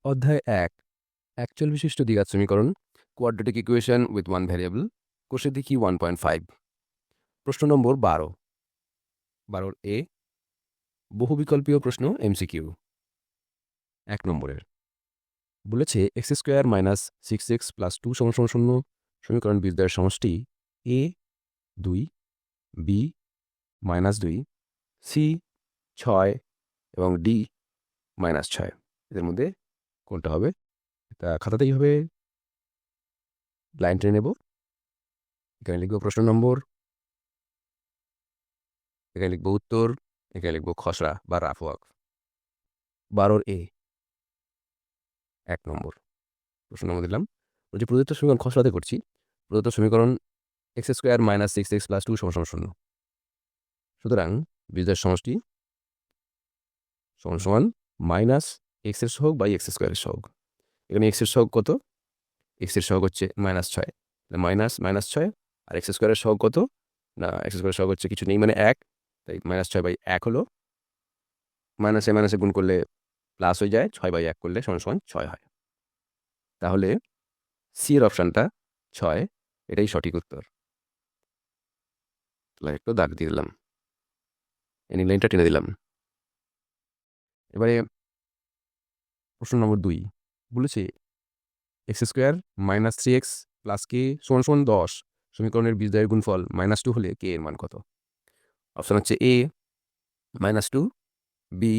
অধ্যায় ১ একচল বিশিষ্ট দ্বিঘাত সমীকরণ quadratic equation with one variable কোষে দেখি 1.5 প্রশ্ন নম্বর 12 এ বহুবিকল্পীয় প্রশ্ন এমসিকিউ 1 নম্বরের বলেছে x square minus 6x plus 2 = 0 সমীকরণ বীজদ্বয়ের সমষ্টি a 2 b -2 c 6 এবং d -6 এদের মধ্যে কোনটা হবে? এটা খাতাতেই হবে, লাইন টেনে নেব। এখানে লিখব প্রশ্ন নম্বর, এখানে লিখব উত্তর, এখানে লিখব খসড়া বা রাফ ওয়ার্ক। 12 এ 1 নম্বর প্রশ্ন নম্বর দিলাম। বলছি প্রদত্ত সমীকরণ খসড়াতে করছি। প্রদত্ত সমীকরণ x square minus 6x plus 2 = 0। সুতরাং বীজদ্বয়ের সমষ্টি সমান মাইনাস এক্স এর সহগ বাই এক্স স্কোয়ারের সহগ। এখানে এক্স এর সহগ কত? এক্স এর সহগ হচ্ছে -6, -6 আর এক্স স্কোয়ারের সহগ কত? না, এক্স স্কোয়ারের সহগ হচ্ছে কিছু নেই, মানে 1, তাই -6/1 হলো। মাইনাসে গুণ করলে প্লাস হয়ে যায়, 6/1 করলে = 6 হয়। তাহলে সি এর অপশানটা 6, এটাই সঠিক উত্তর। তাহলে একটু দাগ দিয়ে দিলাম, এনি লাইনটা টেনে দিলাম। এবারে প্রশ্ন নম্বর 2 বলেছে x square minus 3x plus k = 10 সমীকরণের বীজদ্বয়ের গুণফল -2 হলে কে এর মান কত? অপশান হচ্ছে এ -2, বি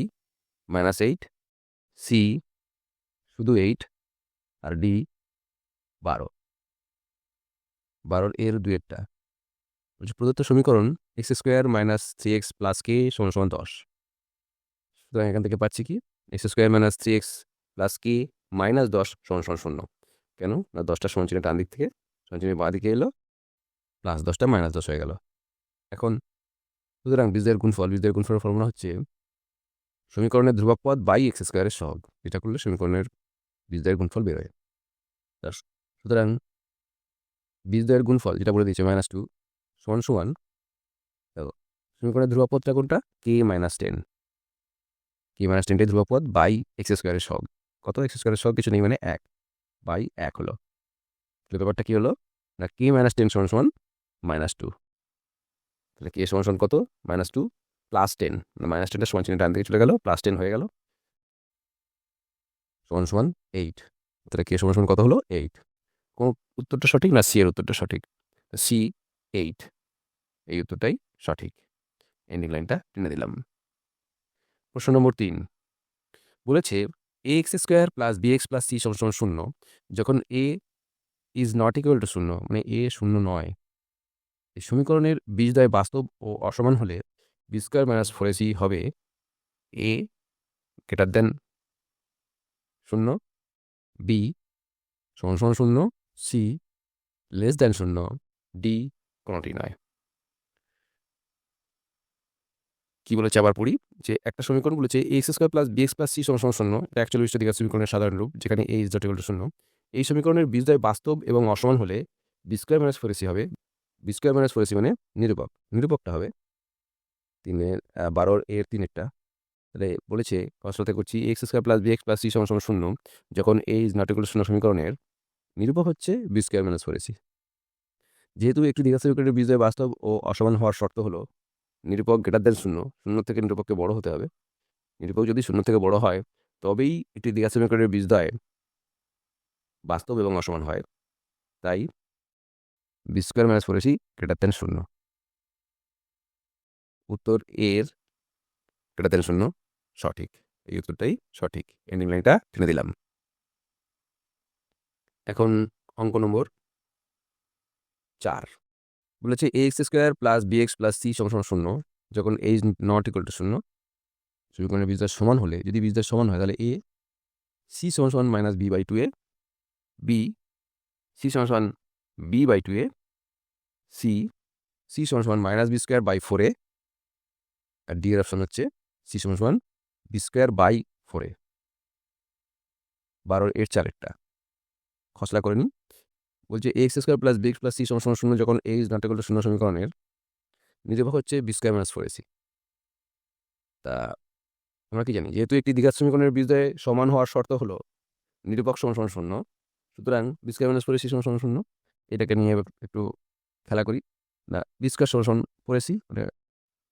-8, সি শুধু 8 আর ডি 12। 12 এর দুয়েরটা বলছে প্রদত্ত সমীকরণ x square minus 3x plus k = 10। সুতরাং এখান থেকে পাচ্ছি কি? X square minus 3x plus k -10 = 0। কেন না? 10টা সমান চিহ্ন ডান দিক থেকে সমান চিহ্ন বাঁ দিকে এলো, প্লাস 10টা -10 হয়ে গেল। এখন সুতরাং বীজদ্বয়ের গুণফলের ফর্মুলা হচ্ছে সমীকরণের ধ্রুবক পদ বাই এক্স স্কোয়ারের সহগ। এটা করলে সমীকরণের বীজদ্বয়ের গুণফল বেরোয়। সুতরাং বীজদ্বয়ের গুণফল যেটা বলে দিয়েছে -2 সমান সমীকরণের ধ্রুবক পদটা কোনটা? কে -10। কে -10টাই ধ্রুবক পদ বাই এক্স স্কোয়ারের সহগ। কত? এক্স স্কোয়ারের সহগ কিছু নেই, মানে 1/1 হলো। তাহলে ব্যাপারটা কি হলো না, কে -10 = -2। তাহলে কে সমান কত? -2 প্লাস 10, -10টা সমান চিহ্ন ডান দিকে চলে গেল, +10 হয়ে গেল, সমান 8। তাহলে কে সমান কত হলো? 8। কোন উত্তরটা সঠিক? না, সি এর উত্তরটা সঠিক। সি 8, এই উত্তরটাই সঠিক। এন্ডিং লাইনটা টেনে দিলাম। প্রশ্ন নম্বর 3 বলেছে a x square plus b x plus c = 0 যখন a is not equal to 0, মানে এ 0 নয়। এই সমীকরণের বীজদ্বয় বাস্তব ও অসমান হলে বি স্কোয়ার মাইনাস 4ac হবে a greater than 0, b = 0, c less than 0, d কোনোটি নয়। কি বলেছে আবার পড়ি, যে একটা সমীকরণ বলেছে a x square plus b x plus c = 0, এটা একচল্লিশ দ্বিঘাত সমীকরণের সাধারণ রূপ, যেখানে a is not equal to 0। এই সমীকরণের বীজদ্বয় বাস্তব এবং অসমান হলে বি স্কোয়ার মাইনাস 4ac হবে। বি স্কোয়ার মাইনাস 4ac মানে নিরূপকটা হবে 12 এর 3-এরটা। তাহলে বলেছে খসড়াতে করছি x square plus b x plus c = 0 যখন a is not equal to 0 সমীকরণের নিরূপক হচ্ছে বি স্কোয়ার মাইনাস 4ac। যেহেতু একটি দ্বিঘাত সমীকরণের বীজদ্বয় বাস্তব ও অসমান হওয়ার শর্ত হলো নিরূপক গ্রেটার দেন 0, 0 থেকে নিরূপককে বড় হতে হবে। নিরূপক যদি 0 থেকে বড় হয় তবেই একটি দ্বিঘাত সমীকরণের বীজদ্বয় বাস্তব এবং অসমান হয়। তাই b square minus 4ac greater than 0। উত্তর এর গ্রেটার দেন 0 সঠিক। এই উত্তরটাই সঠিক। এন্ডিং লাইনটা টেনে দিলাম। এখন অঙ্ক নম্বর 4 বলেছে a x square plus b x plus c = 0 যখন a is not equal to 0 সমীকরণের বীজদ্বয় সমান হলে, যদি বীজদ্বয় সমান হয় তাহলে a c = -b/2a, b c = b/2a, c = -b²/4a, আর ডি এর অপশন হচ্ছে সি = b²/4a। 12 এর 4-এরটা খসড়া করে নিই। বলছে a x square plus b x plus c = 0 যখন a is not equal to 0 সমীকরণের নিরূপক হচ্ছে বি স্কোয়ার মাইনাস 4ac। তা আমরা কি জানি, যেহেতু একটি দ্বিঘাত সমীকরণের বীজদ্বয় সমান হওয়ার শর্ত হলো নিরূপক সমান সমান শূন্য, সুতরাং b square minus four a c সমান সমান শূন্য। এটাকে নিয়ে একটু খেলা করি না, বি স্কোয়ার সমান সমান ফোর এসি, মানে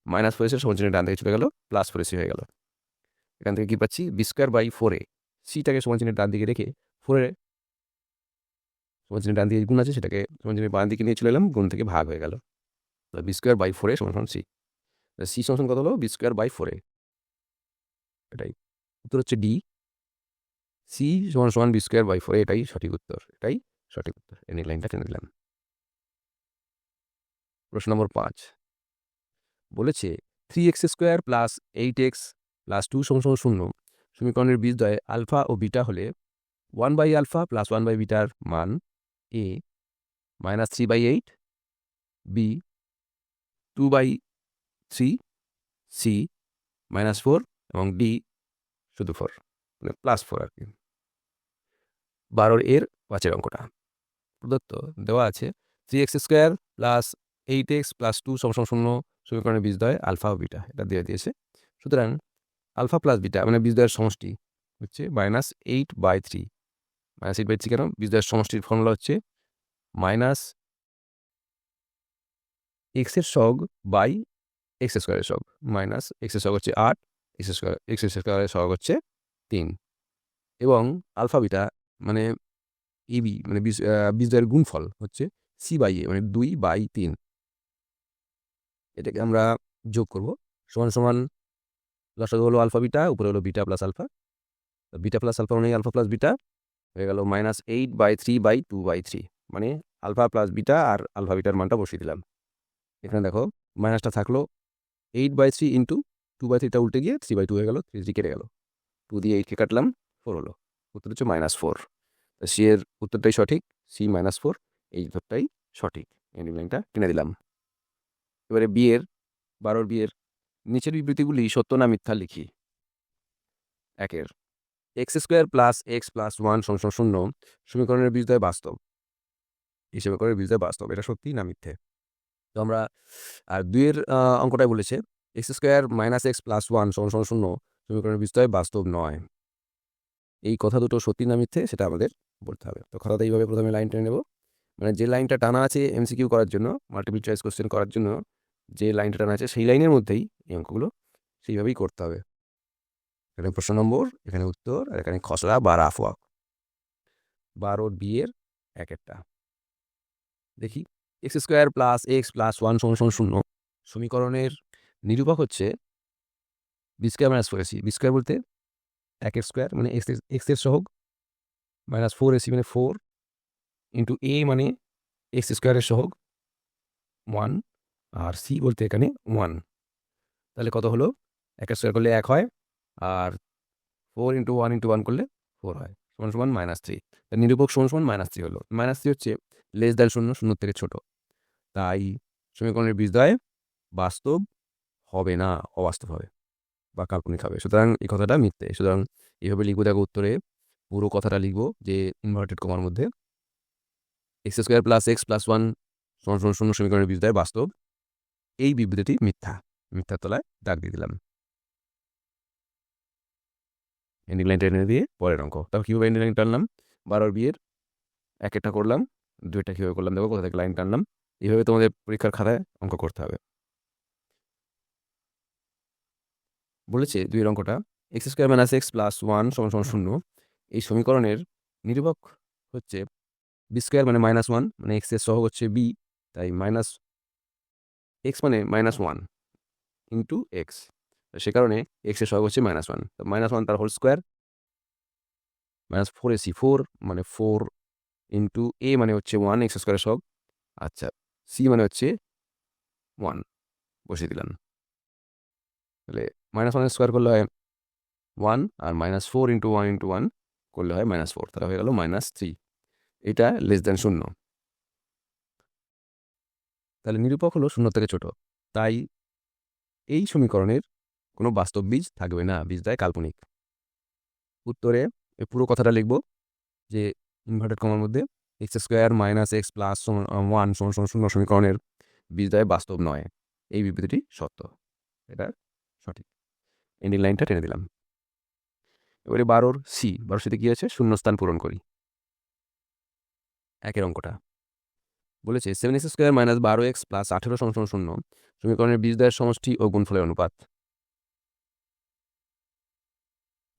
মাইনাস ফোর এসি সমান চিহ্ন ডান দিকে চলে গেল, প্লাস ফোর এসি হয়ে গেল। এখান থেকে কি পাচ্ছি, বি স্কোয়ার বাই ফোরে সিটাকে সমান চিহ্নের ডান দিকে রেখে ফোরে সমান চিহ্নের ডান দিকে গুণ আছে, সেটাকে সমান চিহ্নের বাম দিকে নিয়ে চলে এলাম, গুণ থেকে ভাগ হয়ে গেল। বি স্কোয়ার বাই ফোরে সমান সমান সি। সি সমান সমান কত হলো, বি স্কোয়ার বাই ফোরে। এটাই উত্তর হচ্ছে ডি, সি সমান সমান বি স্কোয়ার বাই ফোরে। এটাই সঠিক উত্তর, এটাই সঠিক উত্তর। এই লাইনটা টেনে দিলাম। প্রশ্ন নম্বর 5 বলেছে 3x² প্লাস 8x প্লাস 2 সমান সমান শূন্য সমীকরণের বীজদ্বয় আলফা ও বিটা হলে 1/α প্লাস 1/βর মান এ -3/8, বি 2/3, সি -4 এবং ডি শুধু 4, মানে +4 আর কি। 12 এর 5 অঙ্কটা প্রদত্ত দেওয়া আছে 3x² প্লাস 8x প্লাস 2 সমান সমান শূন্য সমীকরণের বীজদ্বয় আলফা ও বিটা, এটা দিয়ে দিয়েছে। সুতরাং আলফা প্লাস বিটা মানে বীজদ্বয়ের সমষ্টি হচ্ছে -8/3। -8/3 কেন, বীজদ্বয়ের সমষ্টির ফর্মুলা হচ্ছে -x এর সহগ বাই x² এর সহগ। -x এর সহগ হচ্ছে 8, x² এর সহগ হচ্ছে 3, এবং আলফা বিটা মানে এবি মানে বীজদ্বয়ের গুণফল হচ্ছে c/a মানে 2/3। এটাকে আমরা যোগ করব, সমান সমান লসাগু হলো আলফা বিটা, উপরে হলো beta plus alpha, beta plus alpha মানে আলফা প্লাস বিটা হয়ে গেল -8/3/2/3, মানে আলফা প্লাস বিটা আর আলফা বিটার মানটা বসিয়ে দিলাম। এখানে দেখো মাইনাসটা থাকলো 8/3 ইন্টু 2/3টা উল্টে গিয়ে 3/2 হয়ে গেল, 3 কেটে গেল, 2 দিয়ে 8কে কাটলাম, 4 হলো। উত্তর হচ্ছে -4। সি এর উত্তরটাই সঠিক, সি -4, এই উত্তরটাই সঠিক। এন্ডিং লাইনটা টেনে দিলাম। এবারে 12 বিয়ের নিচের বিবৃতিগুলি সত্য না মিথ্যা লিখি। 1 x² প্লাস x প্লাস 1 সমান সমান শূন্য সমীকরণের বীজদ্বয় বাস্তব। এই সমীকরণের বীজদ্বয় বাস্তব, এটা সত্যি না মিথ্যে। তো আমরা আর 2 এর অঙ্কটাই বলেছে x² মাইনাস x প্লাস 1 সমান সমান শূন্য সমীকরণের বীজদ্বয় বাস্তব নয়। এই কথা দুটো সত্যি না মিথ্যে সেটা আমাদের বলতে হবে। তো কথাটা এইভাবে প্রথমে লাইন টেনে নেব, মানে যে লাইনটা টানা আছে MCQ করার জন্য, মাল্টিপল চয়েস কোশ্চেন করার জন্য যে লাইনটা টানা আছে সেই লাইনের মধ্যেই এই অঙ্কগুলো সেইভাবেই করতে হবে। এখানে প্রশ্ন নম্বর, এখানে উত্তর, আর এখানে খসড়া বা রাফ ওয়ার্ক। 12 বিয়ের 1-1টা দেখি। x² প্লাস x প্লাস 1 সমান সমান শূন্য সমীকরণের নিরূপক হচ্ছে বি² মাইনাস 4ac। বি² বলতে 1x² মানে x এর সহগ, -4ac মানে 4 ইন্টু a মানে x² এর সহগ 1, আর c বলতে এখানে 1। তাহলে কত হলো, 1² করলে 1 হয়, আর 4 ইন্টু 1 ইন্টু 1 করলে 4 হয়, সমান সমান -3। নিরূপক সমান সমান -3 হলো। -3 হচ্ছে লেস দ্যান শূন্য, শূন্য থেকে ছোট, তাই সমীকরণের বীজদ্বয় বাস্তব হবে না, অবাস্তব হবে বা কাল্পনিক হবে। সুতরাং এই কথাটা মিথ্যে। সুতরাং এইভাবে লিখবো, দেখো উত্তরে পুরো কথাটা লিখবো যে ইনভার্টেড কমার মধ্যে x² প্লাস x প্লাস 1 সমান সমান শূন্য সমীকরণের বীজদ্বয় বাস্তব, এই বিবৃতিটি মিথ্যা। মিথ্যার তলায় দাগ দিয়ে দিলাম। এন্ডিং লাইন টেনে দিয়ে পরের অঙ্ক। তারপর কীভাবে এন্ডিং লাইন টানলাম, 12 বিয়ের 1-1টা করলাম, 2টা কীভাবে করলাম দেখো, কোথা থেকে লাইন টানলাম। এইভাবে তোমাদের পরীক্ষার খাতায় অঙ্ক করতে হবে। বলেছে 2 এর অঙ্কটা x² মাইনাস x প্লাস 1 সমান সমান শূন্য এই সমীকরণের নিরূপক হচ্ছে b² মানে -1, মানে x এর সহগ হচ্ছে b, তাই x মানে -1 ইন্টু x, সে কারণে x এর সহগ হচ্ছে -1, তো -1 তার হোল স্কোয়ার, -4ac 4 মানে 4 ইন্টু a মানে হচ্ছে 1 x² এর সহগ, আচ্ছা c মানে হচ্ছে 1 বসিয়ে দিলাম। তাহলে -1 স্কোয়ার করলে হয় 1, আর -4 ইন্টু 1 ইন্টু 1 করলে হয় -4, তাহলে হয়ে গেল -3। এটা লেস দ্যান শূন্য, তাহলে নিরূপক হলো শূন্য থেকে ছোট, তাই এই সমীকরণের কোনো বাস্তব বীজ থাকবে না, বীজদ্বয় কাল্পনিক। উত্তরে এই পুরো কথাটা লিখব যে ইনভার্টেড কমার মধ্যে x² মাইনাস x প্লাস 1 সমান সমান শূন্য সমীকরণের বীজদ্বয় বাস্তব নয়, এই বিবৃতিটি সত্য, এটা সঠিক। এন্ডিং লাইনটা টেনে দিলাম। এবারে 12 সিতে কী আছে, শূন্যস্থান পূরণ করি। একের অঙ্কটা বলেছে 7x² - 12x + 18 = 0 সমীকরণের বীজদ্বয়ের সমষ্টি ও গুণফলের অনুপাত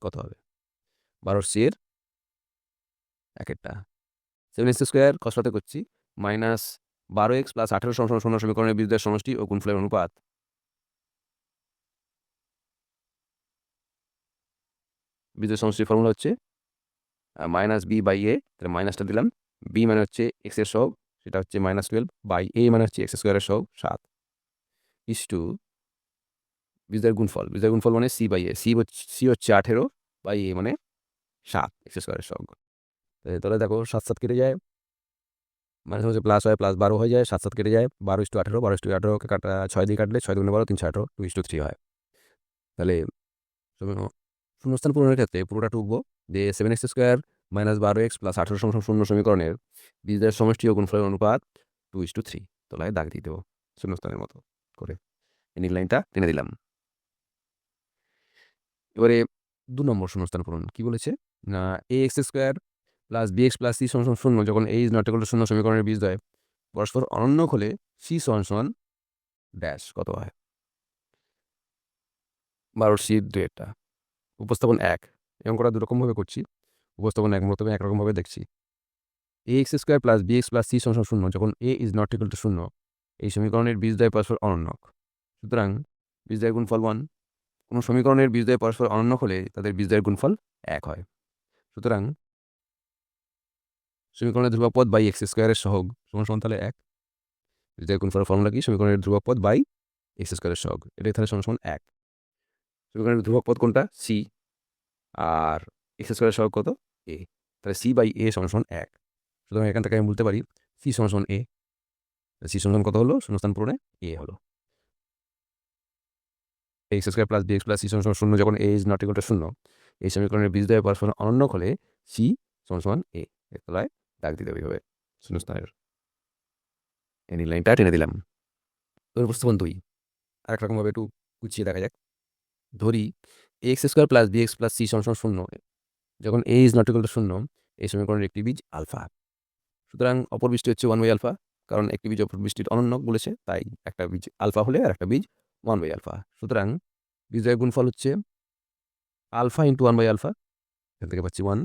কত হবে? 12c এর একেরটা 7x² কসরতে করছি -12x + 18 = 0 সমীকরণের বীজদ্বয়ের সমষ্টি ও গুণফলের অনুপাত। বীজদ্বয়ের সমষ্টির ফর্মুলা হচ্ছে -b/a, তাহলে মাইনাসটা দিলাম। b মানে হচ্ছে x এর সহগ, সেটা হচ্ছে -12, বাই a মানে হচ্ছে x² এর সহগ 7 ইস টু বীজদ্বয়ের গুণফল। বীজদ্বয়ের গুণফল মানে c/a, c হচ্ছে 18 বাই a মানে 7 x² এর সহগ। তাহলে দেখো 7 7 কেটে যায়, মাঝে মাঝে প্লাস হয়, +12 হয়ে যায়, 7 7 কেটে যায়, 12:18, 12:18কে কাটা 6 দিয়ে কাটলে 6 দুগুণে 12, 3 6 18, 2:3 হয়। তাহলে শূন্যস্থান পূরণের ক্ষেত্রে পুরোটা টুকবো যে 7x² - 12x + 18 = 0 সমীকরণের বীজদ্বয়ের সমষ্টি ও গুণফলের অনুপাত 2:3। তোলায় দাগ দিয়ে দেবো শূন্যস্থানের মতো করে, এনিক লাইনটা টেনে দিলাম। এবারে 2 নম্বর শূন্যস্থান পূরণ কি বলেছে না, ax² + bx + c = 0 যখন a ≠ 0 সমীকরণের বীজদ্বয় পরস্পর অনন্যক হলে c ড্যাশ কত হয়? 12c 2-টা উপস্থাপন 1। এই অঙ্কটা দুরকমভাবে করছি। উপস্থাপন 1 প্রথমে একরকমভাবে দেখছি। ax² + bx + c = 0 যখন a ≠ 0 এই সমীকরণের বীজদ্বয় পরস্পর অনন্যক। সুতরাং বীজদ্বয়ের গুণফল 1। কোনো সমীকরণের বীজদ্বয় পরস্পর অনন্যক হলে তাদের বীজদ্বয়ের গুণফল 1 হয়। সুতরাং সমীকরণের ধ্রুবক পদ বাই x² এর সহগ সমান তাহলে 1। বীজদ্বয়ের গুণফলের ফর্মুলা কি? সমীকরণের ধ্রুবক পদ বাই x² এর সহগ, এটাই তাহলে সমান 1। সমীকরণের ধ্রুবক পদ কোনটা? c, আর x² এর সহগ কত? a। তাহলে c/a = 1। সুতরাং এখান থেকে আমি বলতে পারি c = a। c সমান কত হলো? শূন্যস্থান পূরণে a হলো। ax² + bx + c = 0 যখন a ≠ 0 এই সমীকরণের বীজদ্বয় পরস্পর অনন্যক হলে c = a। এর তলায় দাগ দিতে হবে শূন্যস্থানের, এই লাইনটা টেনে দিলাম। উপস্থাপন 2 আরেক রকমভাবে একটু গুছিয়ে দেখা যাক। ধরি ax² + bx + c = 0 যখন a ≠ 0 এই সমীকরণের একটি বীজ আলফা। সুতরাং অপর বীজটি হচ্ছে 1/α, কারণ একটি বীজ অপর বীজটির অনন্যক বলেছে, তাই একটা বীজ আলফা হলে আর একটা বীজ 1/α। সুতরাং বীজদ্বয়ের গুণফল হচ্ছে আলফা × 1/α, এখান থেকে পাচ্ছি 1।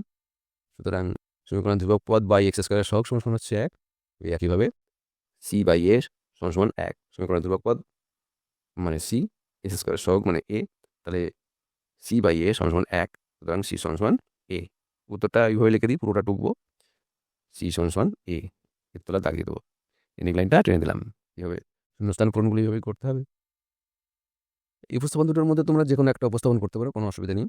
সুতরাং সমীকরণ ধ্রুবক পদ বাই x² এর সহগ সমান হচ্ছে 1। একইভাবে c/a = 1। সমীকরণ ধ্রুবক পদ মানে c, x² এর সহগ মানে a, তাহলে c/a = 1। সুতরাং c = a। উত্তরটা এইভাবে লিখে দিই, পুরোটা টুকবো c = a। এর তলা দাগিয়ে দেবো, এনিক লাইনটা টেনে দিলাম। এইভাবে শূন্যস্থান পূরণগুলো এইভাবেই করতে হবে। এই উপস্থাপন দুটোর মধ্যে তোমরা যে কোনো একটা উপস্থাপন করতে পারো, কোনো অসুবিধা নেই।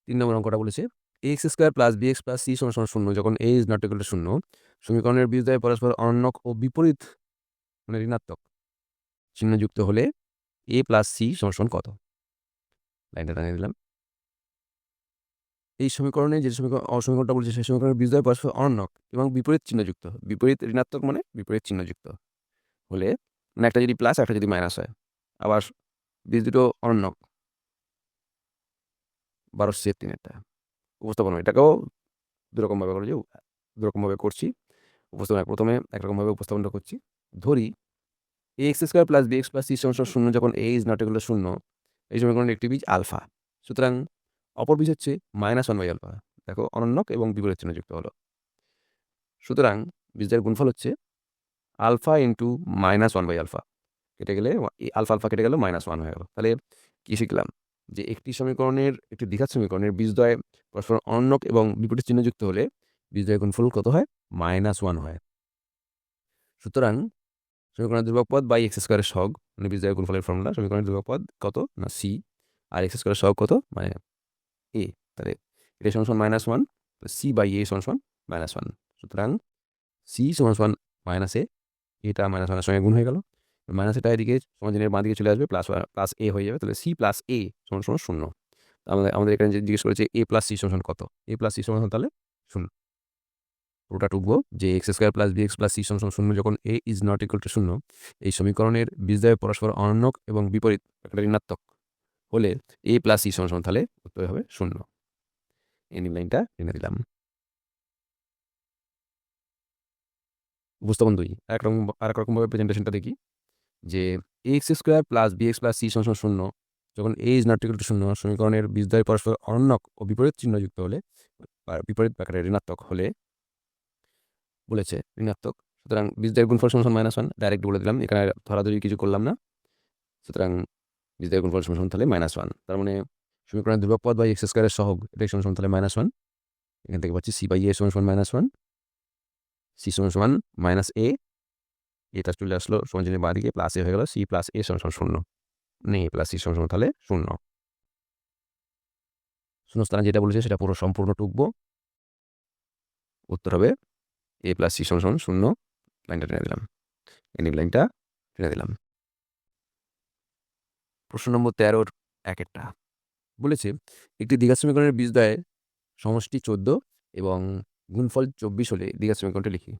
3 নম্বর অঙ্কটা বলেছে ax² + bx + c = 0 যখন a ≠ 0 সমীকরণের বীজদ্বয় পরস্পর অনন্যক ও বিপরীত মানে ঋণাত্মক চিহ্নযুক্ত হলে a + c = কত? লাইনটা টানিয়ে দিলাম। এই সমীকরণে যে সমীকরণটা বলছে সেই সমীকরণের বীজদ্বয় পরস্পর অনন্যক এবং বিপরীত চিহ্নযুক্ত। বিপরীত ঋণাত্মক মানে বিপরীত চিহ্নযুক্ত হলে, মানে একটা যদি প্লাস একটা যদি মাইনাস হয়, আবার বীজ দুটো অনন্যক 12c 3-টা উপস্থাপন। এটাকেও দুরকমভাবে করে দুরকমভাবে করছি। উপস্থাপন প্রথমে একরকমভাবে উপস্থাপনটা করছি। ধরি ax² + bx + c = 0 যখন a ≠ 0 এই সমীকরণের একটি বীজ আলফা। সুতরাং অপর বীজ হচ্ছে -1/α। দেখো অনন্যক এবং বিপরীত চিহ্নযুক্ত হলো। সুতরাং বীজের গুণফল হচ্ছে আলফা × -1/α। কেটে গেলে আলফা আলফা কেটে গেল, -1 হয়ে গেল। তাহলে কি শিখলাম? যে একটি সমীকরণের, একটি দ্বিঘাত সমীকরণের বীজদ্বয় পরস্পর অনন্যক এবং বিপরীত চিহ্নযুক্ত হলে বীজদ্বয়ের গুণফল কত হয়? -1 হয়। সুতরাং সমীকরণের ধ্রুবক পদ বাই x² এর সহগ মানে বীজদ্বয়ের গুণফলের ফর্মুলা, সমীকরণের ধ্রুবক পদ কত না c, আর x² এর সহগ কত মানে a। তাহলে এটা = -1, c/a = -1। সুতরাং c = -a, এটা -1 এর সঙ্গে গুণ হয়ে গেল, এটা এদিকে সমাধানের বাঁ দিকে চলে আসবে, প্লাস a হয়ে যাবে। তাহলে c + a = 0। আমাদের এখানে যে জিজ্ঞেস করেছে a + c = কত? a + c = তাহলে 0। পুরোটা টুকবো যে ax² + bx + c = 0 যখন a ≠ 0 এই সমীকরণের বীজদ্বয় পরস্পর অনন্যক এবং বিপরীত একটা ঋণাত্মক হলে এ প্লাস সি সমান তাহলে উত্তর হবে 0। এন্ডিং লাইনটা টেনে দিলাম। উপস্থাপন 2 আরেক রকমভাবে প্রেজেন্টেশনটা দেখি যে x square plus b x plus c সমান 0 যখন a is not equal to 0 সমীকরণের বীজদ্বয় পরস্পর অনন্যক ও বিপরীত চিহ্নযুক্ত হলে বিপরীত আকারে ঋণাত্মক হলে বলেছে ঋণাত্মক, সুতরাং বীজদ্বয়ের গুণফল সমান -1 ডাইরেক্ট বলে দিলাম, এখানে ধরাধরি কিছু করলাম না। সুতরাং বীজদ্বয়ের গুণফল সমান তাহলে -1, তার মানে সমীকরণের ধ্রুবক পদ বাই এক্স স্কোয়ারের সহগ এটাই সমান তাহলে -1। এখান থেকে পাচ্ছি সি বাই এ সমান -1, সি সমান মাইনাস এ, এটা চলে আসলো সমান চিহ্নের বাঁ দিকে, প্লাস এ হয়ে গেল, সি প্লাস এ সমান 0, মানে এ প্লাস সি সমান তাহলে 0। শূন্যস্থানে যেটা বলেছে সেটা পুরো সম্পূর্ণ টুকবো, উত্তর হবে এ প্লাস সি সমান 0। লাইনটা টেনে দিলাম, এন্ডিং লাইনটা টেনে দিলাম। প্রশ্ন নম্বর 13 একেরটা বলেছে একটি দ্বিঘাত সমীকরণের বীজদ্বয়ের সমষ্টি 14 এবং গুণফল 24 হলে দ্বিঘাত সমীকরণটি লিখি।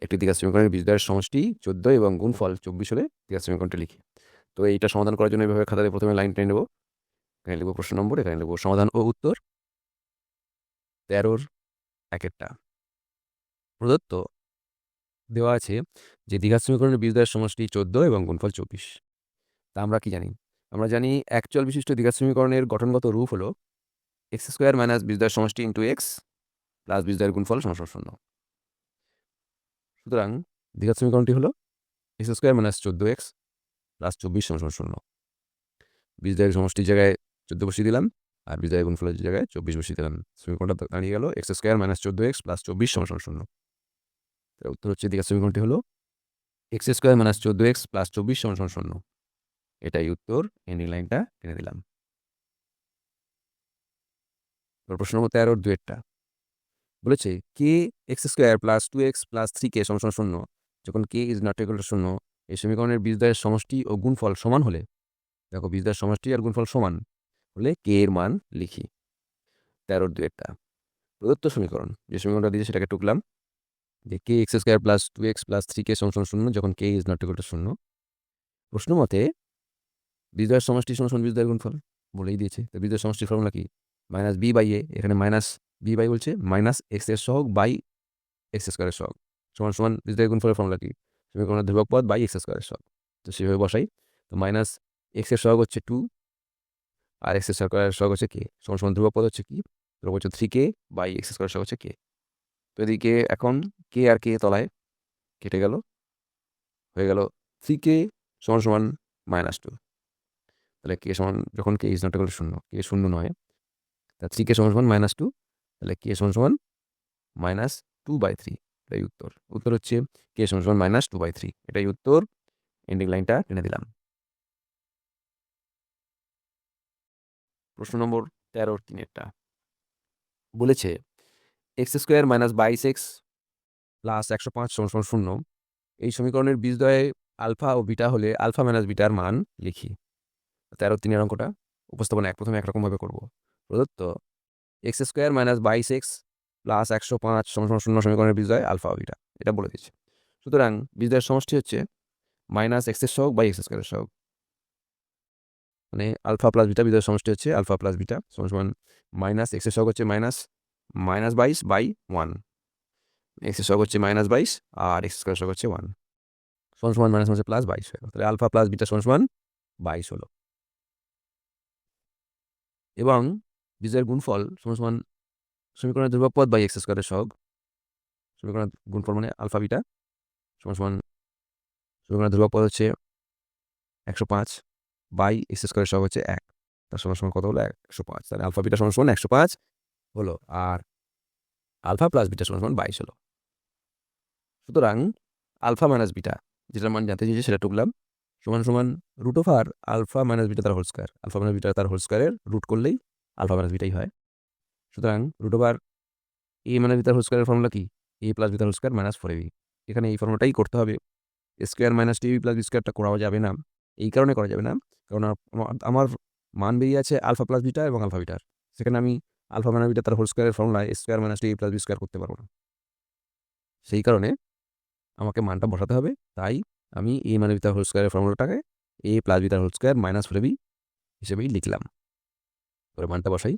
একটি দ্বিঘাত সমীকরণের বীজদ্বয়ের সমষ্টি 14 এবং গুণফল 24 হলে দ্বিঘাত সমীকরণটি লিখি। তো এইটা সমাধান করার জন্য এইভাবে খাতাতে প্রথমে লাইন টেনে নেব, এখানে লিখব প্রশ্ন নম্বর, এখানে লিখব সমাধান ও উত্তর। 13 একেরটা প্রদত্ত দেওয়া আছে যে দ্বিঘাত সমীকরণের বীজদ্বয়ের সমষ্টি 14 এবং গুণফল 24। তা আমরা কি জানি? আমরা জানি একচল বিশিষ্ট দ্বিঘাত সমীকরণের গঠনগত রূপ হলো এক্স স্কোয়ার মাইনাস বীজদ্বয়ের সমষ্টি ইন্টু এক্স প্লাস বীজদ্বয়ের গুণফল সমান 0। সুতরাং দ্বিঘাত সমীকরণটি হলো x square minus 14x plus 24 সমান 0। বীজদ্বয়ের সমষ্টির জায়গায় 14 বসিয়ে দিলাম, আর বীজদ্বয়ের গুণফলের জায়গায় 24 বসিয়ে দিলাম। সমীকরণটা দাঁড়িয়ে গেল x square minus 14x plus 24 সমান 0। তার উত্তর হচ্ছে দ্বিঘাত সমীকরণটি হলো x square minus 14x plus 24 সমান 0। এটাই উত্তর। এন্ডিং লাইনটা টেনে দিলাম। প্রশ্ন নম্বর 13 দুয়েরটা বলেছে k x square plus 2x plus 3k সমান 0 যখন k is not equal to 0 এই সমীকরণের বীজদ্বয়ের সমষ্টি ও গুণফল সমান হলে, দেখো বীজদ্বয়ের সমষ্টি আর গুণফল সমান হলে কে এর মান লিখি। 13 দুয়েরটা প্রদত্ত সমীকরণ, যে সমীকরণটা দিয়েছে সেটাকে টুকলাম, যে k x square plus 2x plus 3k সমান 0 যখন k is not equal to 0। প্রশ্ন মতে বীজদ্বয়ের সমষ্টি সমান বীজদ্বয়ের গুণফল বলেই দিয়েছে। তো বীজদ্বয়ের সমষ্টির ফর্মুলা কি? মাইনাস বি বাই এ, এখানে মাইনাস বি বাই বলছে মাইনাস এক্স এর সহগ বাই এক্স স্কোয়ারের সহগ সমান সমান বীজদ্বয়ের গুণফলের ফর্মুলা কি? সমীকরণের ধ্রুবক পদ বাই এক্স স্কোয়ারের সহগ। তো সেভাবে বসাই। তো মাইনাস এক্স এর সহগ হচ্ছে 2 আর এক্স স্কোয়ারের সহগ হচ্ছে কে, সমান সমান ধ্রুবক পদ হচ্ছে কি? ধ্রুবক হচ্ছে 3k বাই এক্স স্কোয়ারের সহগ হচ্ছে কে। তো এদিকে এখন কে আর কে তলায় কেটে গেল, হয়ে গেল 3k সমান সমান -2। তাহলে কে সমান, যখন k is not equal to 0, কে 0 নয়, তা 3k সমান সমান -2, তাহলে কে সমান সমান -2/3। এটাই উত্তর। উত্তর হচ্ছে কে সমান সমান -2/3, এটাই উত্তর। এন্ডিং লাইনটা টেনে দিলাম। প্রশ্ন নম্বর 13 3-এরটা বলেছে x square minus 22x plus 105 সমান সমান 0 এই সমীকরণের বীজদ্বয়ে আলফা ও বিটা হলে আলফা মাইনাস বিটার মান লিখি। 13 3-এর অঙ্কটা উপস্থাপনা প্রথমে একরকমভাবে করব। প্রদত্ত x square minus 22x plus 105 সমান সমান 0 সমীকরণের বীজদ্বয় আলফা ও বিটা, এটা বলে দিচ্ছে। সুতরাং বীজদ্বয়ের সমষ্টি হচ্ছে মাইনাস এক্সের সহগ বাই এক্স স্কোয়ারের সহগ, মানে আলফা প্লাস বিটা, বীজদ্বয়ের সমষ্টি হচ্ছে আলফা প্লাস বিটা সমান সমান মাইনাস এক্সের সহগ হচ্ছে -22/1, এক্সের সহগ হচ্ছে -22 আর এক্স স্কোয়ারের সহগ হচ্ছে 1 সমান সমান মাইনাস হচ্ছে প্লাস 22 হয়ে গেল। তাহলে আলফা প্লাস বিটা সমান সমান 22 হলো। এবং বীজের গুণফল সমান সমান সমীকরণের ধ্রুবক পদ বাই এক্স স্কোয়ারের সহগ, সমীকরণের গুণফল মানে আলফা বিটা সমান সমান সমীকরণের ধ্রুবক পদ হচ্ছে 105 বাই এক্স স্কোয়ারের সহগ হচ্ছে 1, তার সমান সমান কত হলো 105। তাহলে আলফা বিটা সমান সমান 105 হলো, আর আলফা প্লাস বিটা সমান সমান 22 হলো। সুতরাং আলফা মাইনাস বিটা যেটার মান জানতে চেয়েছে সেটা টুকলাম, সমান সমান root over alpha minus beta তার whole square. Alpha minus beta তার হোল স্কোয়ারের রুট করলেই আলফা মাইনাস বিটাই হয়। সুতরাং রুট ওভার এ মাইনাস বিটার হোল স্কোয়ারের ফর্মুলা কি? এ প্লাস বিটার হোল স্কোয়ার মাইনাস 4ab। এখানে এই ফর্মুলাটাই করতে হবে। স্কোয়ার মাইনাস টিবি প্লাস বি স্কোয়ারটা করা যাবে না। এই কারণে করা যাবে না, কারণ আমার মান বেরিয়ে আছে আলফা প্লাস বিটা এবং আলফা বিটার, সেখানে আমি আলফা মাইনাস বিটা তার হোল স্কোয়ারের ফর্মুলায় স্কোয়ার মাইনাস টিবি প্লাস বি স্কোয়ার করতে পারবো না। সেই কারণে আমাকে মানটা বসাতে হবে। তাই আমি এ মাইনাস বিটার হোল স্কোয়ারের ফর্মুলাটাকে এ প্লাস বিটার হোল স্কোয়ার মাইনাস 4ab হিসেবেই লিখলাম। পরে মানটা বসাই,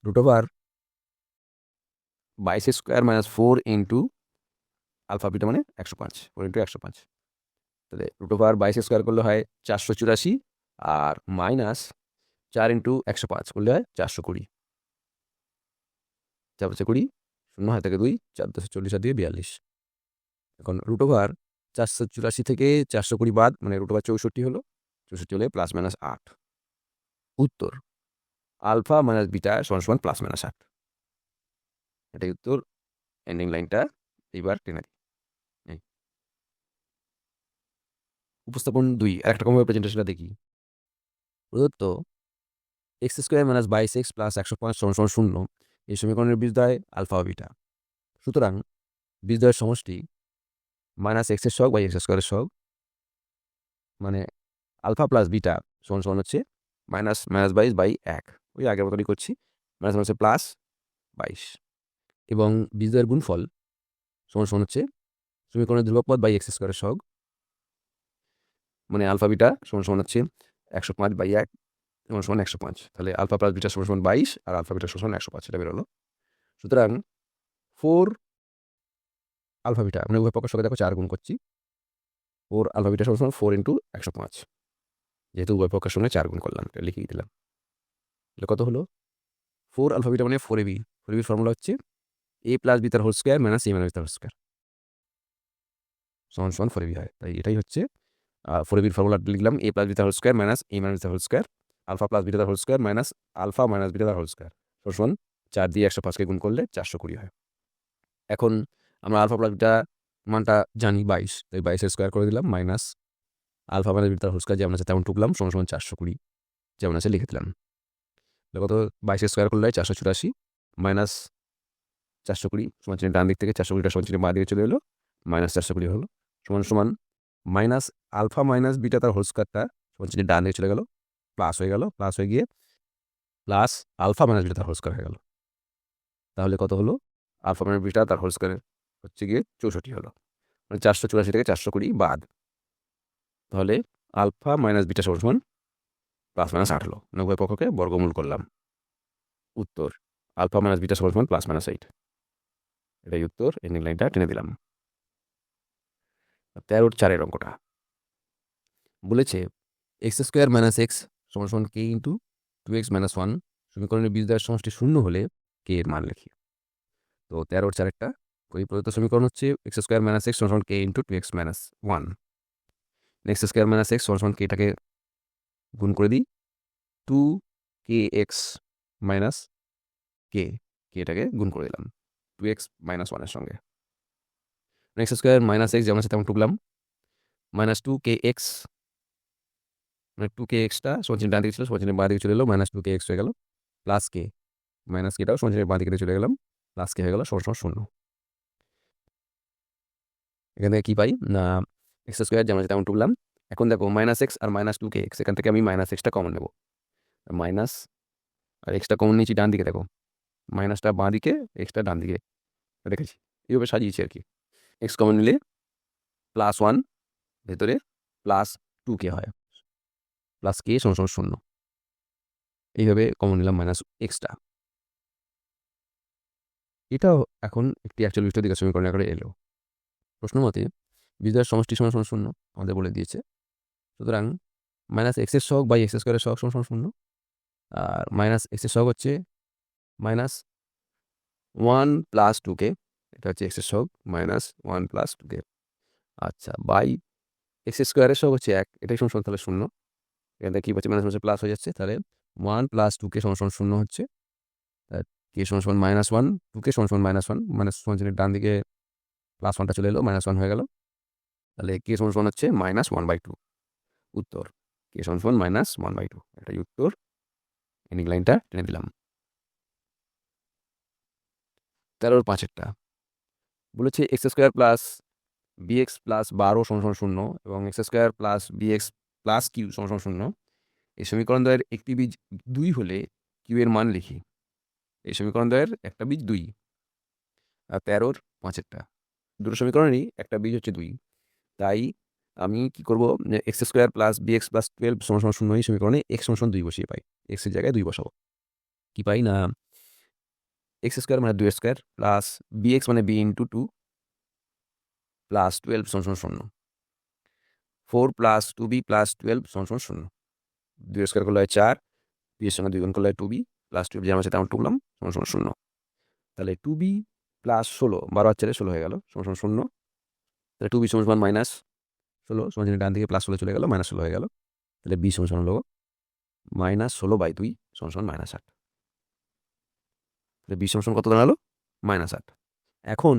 √22 square minus 4 into alpha beta মানে 105, 4 ইন্টু 105। তাহলে √22 স্কোয়ার করলে হয় 484, আর মাইনাস 4 ইন্টু 105 করলে হয় 420। 4×20, 0 হয় থেকে 2, 4 × 40 আর 2 42। এখন √484 থেকে 420 বাদ, মানে √64 হলো, 64 হলে প্লাস মাইনাস 8। উত্তর আলফা মাইনাস বিটা সমান প্লাস মাইনাস 8। এটাই উত্তর। এন্ডিং লাইনটা এইবার টেনে দিই। উপস্থাপন 2, আরেকটা কমভাবে প্রেজেন্টেশনটা দেখি। প্রদত্ত x² - 22x + 105 = 0 এই সমীকরণের বীজদ্বয় আলফা ও বিটা। সুতরাং বীজদ্বয়ের সমষ্টি -x এর সহগ বাই x² এর সহগ, মানে আলফা প্লাস বিটা সমান হচ্ছে -22/1। ওই আগের মতনই করছি, মাইনাস হচ্ছে প্লাস 22, এবং বীজদ্বয়ের গুণফল সমান হচ্ছে সমীকরণের ধ্রুবক পদ বাই x² এর সহগ, মানে আলফা বিটা সমান হচ্ছে 105/1 সমান 105। তাহলে আলফা প্লাস বিটা সমান 22 আর আলফা বিটা সমান 105, এটা বেরোলো। সুতরাং 4 আলফা বিটা, মানে উভয় পক্ষের সঙ্গে দেখো 4 গুণ করছি, 4 আলফা বিটা সমান 4 ইন্টু 105। যেহেতু উভয় পক্ষের সঙ্গে 4 গুণ করলাম, এটা লিখিয়ে দিলাম। তাহলে কত হলো? 4 আলফা বিটা মানে 4ab। 4ab ফর্মুলা হচ্ছে a প্লাস বি তার whole square minus a minus b তার হোল স্কোয়ার সমান 4ab হয়। তাই এটাই হচ্ছে 4ab ফর্মুলাটা লিখলাম, a প্লাস বি তার whole square minus a minus b তার whole square, alpha plus beta তার whole square minus alpha minus beta তার হোল স্কোয়ার সমান 4 দিয়ে 105কে গুণ করলে 420 হয়। এখন আমরা আলফা প্লাস বিটা মানটা জানি 22, তাই 22 স্কোয়ার করে দিলাম, মাইনাস আলফা মাইনাস বিটা তার হোল স্কোয়ার যেমন আছে তেমন টুকলাম, সমান 420 যেমন আছে লিখে দিলাম। কত? 22 স্কোয়ার করলে 484 মাইনাস 420 সমান চিহ্ন ডান দিক থেকে 420টা সমান চিহ্ন বাঁ দিকে চলে এলো, মাইনাস 420 হলো, সমান মাইনাস আলফা মাইনাস বিটা তার হোল স্কোয়ারটা সমান চিহ্ন ডান দিকে চলে গেল, প্লাস হয়ে গেল, প্লাস হয়ে গিয়ে প্লাস আলফা মাইনাস বিটা তার হোল স্কোয়ার হয়ে গেল। তাহলে কত হলো? আলফা মাইনাস বিটা তার হোল স্কোয়ার হচ্ছে গিয়ে 64 হলো, মানে 484 থেকে 420 বাদ। তাহলে আলফা মাইনাস বিটা সমান প্লাস মাইনাস 8 হলো, মানে উভয় পক্ষকে বর্গমূল করলাম। উত্তর আলফা মাইনাস বিটা সমান প্লাস মাইনাস 8। এটাই উত্তর। এন্ডিং লাইনটা টেনে দিলাম। 13-4 অঙ্কটা বলেছে x² - x সমান k ইন্টু 2x - 1 সমীকরণের বীজদ্বয়ের সমষ্টি 0 হলে k এর মান লিখি। তো 13-4 ওই প্রদত্ত সমীকরণ হচ্ছে x² - x সমান k into 2x - 1। x² - x সমান kটাকে গুণ করে দিই, 2kx মাইনাস k, kটাকে গুণ করে দিলাম 2x - 1 এর সঙ্গে। x² - x যেমন আছে তেমন টুকলাম, -2kx, মানে 2kxটা সমান চিহ্ন ডান দিকে ছিল, সমান চিহ্ন বাঁ দিকে চলে এলো, -2kx হয়ে গেল, প্লাস k, মাইনাস কেটাও সমান চিহ্নের বাঁ দিকে চলে গেলাম, প্লাস k হয়ে গেল সমান 0। এখান থেকে কী পাই না, x² যেমন আছে তেমন টুকলাম। এখন দেখো -x আর -2kx, এখান থেকে আমি -xটা কমন নেব, মাইনাস আর এক্সটা কমন নিয়েছি ডান দিকে, দেখো মাইনাসটা বাঁ দিকে, এক্সটা ডান দিকে রেখেছি, এইভাবে সাজিয়েছি আর কি। এক্স কমন নিলে +1 ভেতরে +2k হয়, প্লাস k সমান 0। এইভাবে কমন নিলাম -xটা। এটাও এখন একটি অ্যাকচুয়াল বিশিষ্ট দ্বিঘাত সমীকরণ আকারে এলো। প্রশ্ন মতে বীজদ্বয়ের সমষ্টি সমান 0 আমাদের বলে দিয়েছে। সুতরাং -x এর সহগ বাই x² এর সহগ সমান 0, আর -x এর সহগ হচ্ছে -1 + 2k, এটা হচ্ছে x এর সহগ, -1 + 2k। আচ্ছা, বাই x² এর সহগ হচ্ছে 1, এটাই সমান তাহলে 0। এখান থেকে কী পাচ্ছি, মাইনাস মাইনাসে প্লাস হয়ে যাচ্ছে, তাহলে 1 + 2k সমান 0 হচ্ছে, k সমান -1, 2k সমান -1, মানে সমান চিহ্নের ডান দিকে +1টা চলে এলো, -1 হয়ে গেল, তাহলে k সমান হচ্ছে -1/2। উত্তর k সমান -1/2, এটাই উত্তর। এন্ডিং লাইনটা টেনে দিলাম। 13-5 বলেছে x² + bx + 12 = 0 এবং x² + bx + q = 0। এই সমীকরণ দ্বয়ের একটি বীজ 2 হলে q এর মান লিখি। এই সমীকরণ দ্বয়ের একটা বীজ 2, আর 13-5 দুটো সমীকরণেরই একটা বীজ হচ্ছে 2, তাই আমি কি করবো, x square plus b x plus 12 সমান সমান 0 এই সমীকরণে এক্স সমান 2 বসিয়ে পাই। এক্স এর জায়গায় 2 বসাবো। কি পাই না, এক্স স্কোয়ার মানে 2 স্কোয়ার প্লাস বিএক্স মানে বি ইন্টু 2 প্লাস 12 সমান সমান 0, 4 প্লাস 2b প্লাস 12 সমান সমান 0। 2 স্কোয়ার করলে হয় 4, বি এর সঙ্গে 2 গুণ করলে হয় 2b প্লাস 12 যেমন আছে তেমন টুকলাম সমান সমান 0। তাহলে 2b প্লাস 16, 12 আর 4 16 হয়ে গেল সমান সমান 0। তাহলে 2b সমান সমান মাইনাস 16, সমান চিহ্ন ডান দিকে প্লাস 16 চলে গেল, মাইনাস 16 হয়ে গেল। তাহলে বি সমান সমান হলো -16/2 সমান সমান -8। তাহলে বি সমান সমান কত দাঁড়ালো? -8। এখন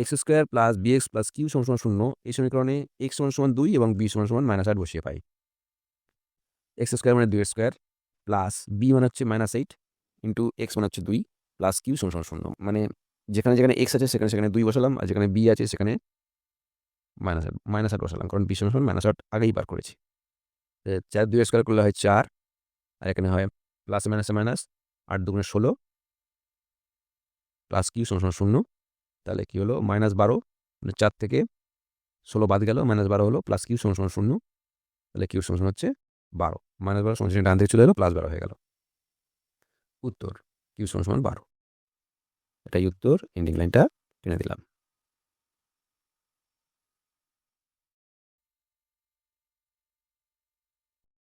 x square plus b x plus q সমান সমান 0 এই সমীকরণে এক্স সমান সমান 2 এবং বি সমান সমান -8 বসিয়ে পাই। এক্স স্কোয়ার মানে 2 স্কোয়ার প্লাস বি মানে হচ্ছে -8 ইন্টু এক্স মানে হচ্ছে 2 প্লাস কিউ সমান সমান 0। মানে যেখানে যেখানে এক্স আছে সেখানে সেখানে 2 বসালাম, আর যেখানে বি আছে সেখানে -8 বসালাম, কারণ বি সমান সমান -8 আগেই বার করেছি। 4 2 স্কোয়ার করলে হয় 4, আর এখানে হয় প্লাস মাইনাসে মাইনাস, 8 দুগুণে 16 প্লাস কিউ সমান সমান 0। তাহলে কি হলো -12, মানে 4 থেকে 16 বাদ গেল, -12 হলো, প্লাস কিউ সমান সমান 0। তাহলে কিউ সমান সমান হচ্ছে 12, -12 সমান চিহ্ন ডান দিকে চলে এলো, +12 হয়ে গেল। উত্তর কিউ সমান সমান 12। এটাই উত্তর, এন্ডিং লাইনটা টেনে দিলাম।